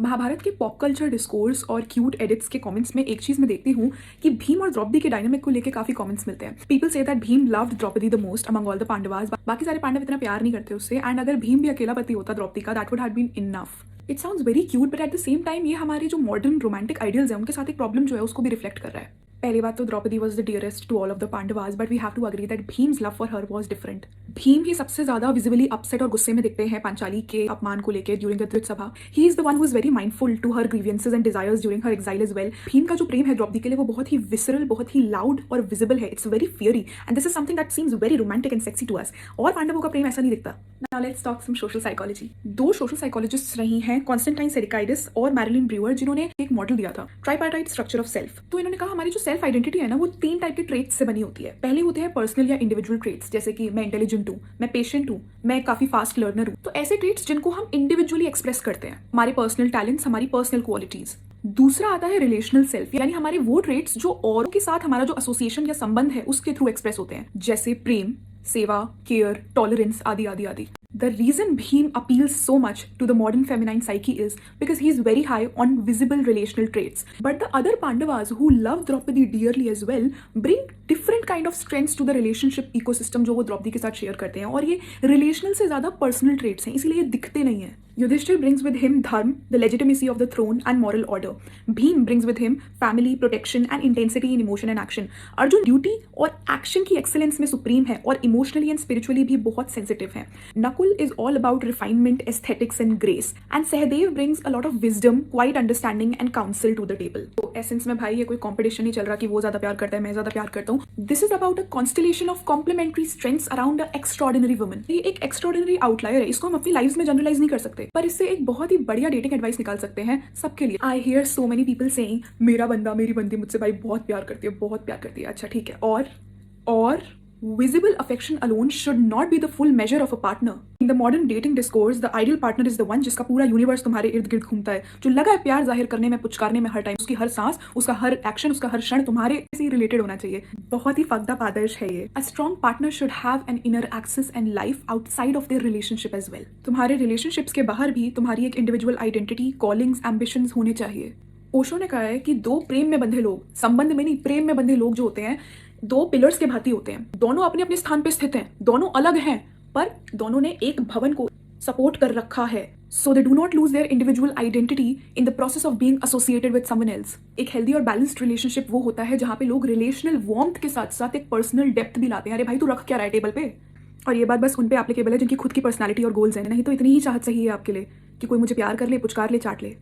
महाभारत के pop culture discourse और cute edits के कमेंट्स में एक चीज मैं देखती हूँ कि भीम और द्रौपदी के डायनामिक को लेके काफी कमेंट्स मिलते हैं। पीपल से that Bhim loved Draupadi the most among all the Pandavas. बाकी सारे पांडव इतना प्यार नहीं करते उससे, एंड अगर भीम भी अकेला पति होता द्रौपदी का, that would have been enough. It sounds very cute, but at the same time ये हमारे जो मॉडर्न रोमांटिक आइडियल्स है उनके साथ एक प्रॉब्लम जो है उसको भी रिफ्लेक्ट कर रहा है। पहली बात तो Draupadi was the dearest to all of the Pandavas, but we have to agree that Bhim's love for her was different. Bhim ही सबसे ज्यादा विजिबली अपसेट और गुस्से में दिखते हैं पांचाली के अपमान को लेकर during the Drut Sabha. He is the one who is very mindful to her grievances and desires during her exile as well. Bhim का जो प्रेम है द्रौपदी के लिए वो बहुत ही विसरल, बहुत ही लाउड और विजिबल है। It's very fiery and this is something that seems very romantic and sexy to us. और पांडवों का प्रेम ऐसा नहीं दिखता। Now let's talk some social psychology. दो सोशल साइकोलॉजिस्ट्स रही हैं, कॉन्स्टेंटाइन सेरिकाइडिस और मैरिलिन ब्रूअर, जिन्होंने एक मॉडल दिया था, ट्राइपार्टाइट स्ट्रक्चर ऑफ सेल्फ। तो इन्होंने कहा हमारी जो सेल्फ आइडेंटिटी है ना वो 3 टाइप के ट्रेट्स से बनी होती है। पहले होते हैं पर्सनल या इंडिविजुअल ट्रेट्स, जैसे कि मैं इंटेलिजेंट हूँ, मैं पेशेंट हूँ, मैं काफी फास्ट लर्नर हूँ। तो ऐसे ट्रेट्स जिनको हम इंडिविजुअली एक्सप्रेस करते हैं, हमारे पर्सनल टैलेंट्स, हमारी पर्सनल क्वालिटीज। दूसरा आता है रिलेशनल सेल्फ, यानी हमारे वो ट्रेट्स जो औरों के साथ हमारा जो एसोसिएशन या संबंध है उसके थ्रू एक्सप्रेस होते हैं, जैसे प्रेम, सेवा, केयर, टॉलरेंस आदि आदि आदि। The reason Bhim appeals so much to the modern feminine psyche is because he is very high on visible relational traits. But the other Pandavas who love Draupadi dearly as well bring different kind of strengths to the relationship ecosystem जो वो द्रौपदी के साथ share करते हैं, और ये relational से ज़्यादा personal traits हैं, इसीलिए ये दिखते नहीं हैं। Yudhishthir brings with him dharma, the legitimacy of the throne and moral order. Bhim brings with him family, protection and intensity in emotion and action. Arjun duty और एक्शन की एक्सेलेंस में सुप्रीम है और इमोशनली एंड स्पिरिचुअली भी बहुत sensitive है। Nakul is all about refinement, aesthetics and grace, and Sahadev brings a lot of wisdom, quiet understanding and counsel to the table. तो essence में भाई ये कोई कंपटीशन नहीं चल रहा कि वो ज्यादा प्यार करता है मैं ज्यादा प्यार करता हूँ। This is about a constellation of complementary strengths around a extraordinary woman. ये एक एक्स्ट्रॉर्डिनरी आउटलायर है, इसको हम अपनी लाइफ में जनरलाइज नहीं कर सकते, पर इससे एक बहुत ही बढ़िया डेटिंग एडवाइस निकाल सकते हैं सबके लिए। I here so many people saying मेरा बंदा मेरी बंदी मुझसे भाई बहुत प्यार करती है, बहुत प्यार करती है। अच्छा ठीक है, और visible affection alone should not be the full measure of a partner. In the modern dating discourse, the ideal partner is the one जिसका पूरा यूनिवर्स तुम्हारे इर्द गिर्द घूमता है, जो लगा है प्यार जाहिर करने में, पुचकारने में हर टाइम, उसकी हर सांस, उसका हर एक्शन, उसका हर क्षण तुम्हारे से रिलेटेड होना चाहिए। बहुत ही फक्ड अप आदर्श है ये। A strong partner should have an inner access and life outside of their relationship as well. तुम्हारे रिलेशनशिप्स के बाहर भी तुम्हारी एक इंडिविजुअल आइडेंटिटी, कॉलिंग्स, एम्बिशंस होने चाहिए। ओशो ने कहा है कि दो प्रेम में बंधे लोग, संबंध में नहीं प्रेम में बंधे लोग जो होते हैं, दो पिलर्स के भांति होते हैं। दोनों अपने अपने स्थान पे स्थित हैं, दोनों अलग हैं, पर दोनों ने एक भवन को सपोर्ट कर रखा है। So they do not loose their individual identity in the process of being associated with someone else. एक हेल्दी और बैलेंस्ड रिलेशनशिप वो होता है जहां पे लोग रिलेशनल वार्मथ के साथ साथ एक पर्सनल डेप्थ भी लाते हैं। अरे भाई तू रख क्या रहा है टेबल पे। और ये बात बस उन पे एप्लीकेबल है जिनकी खुद की पर्सनैलिटी और गोल्स हैं, नहीं तो इतनी ही चाहत सही है आपके लिए कि कोई मुझे प्यार कर ले, पुचकार ले, चाट ले।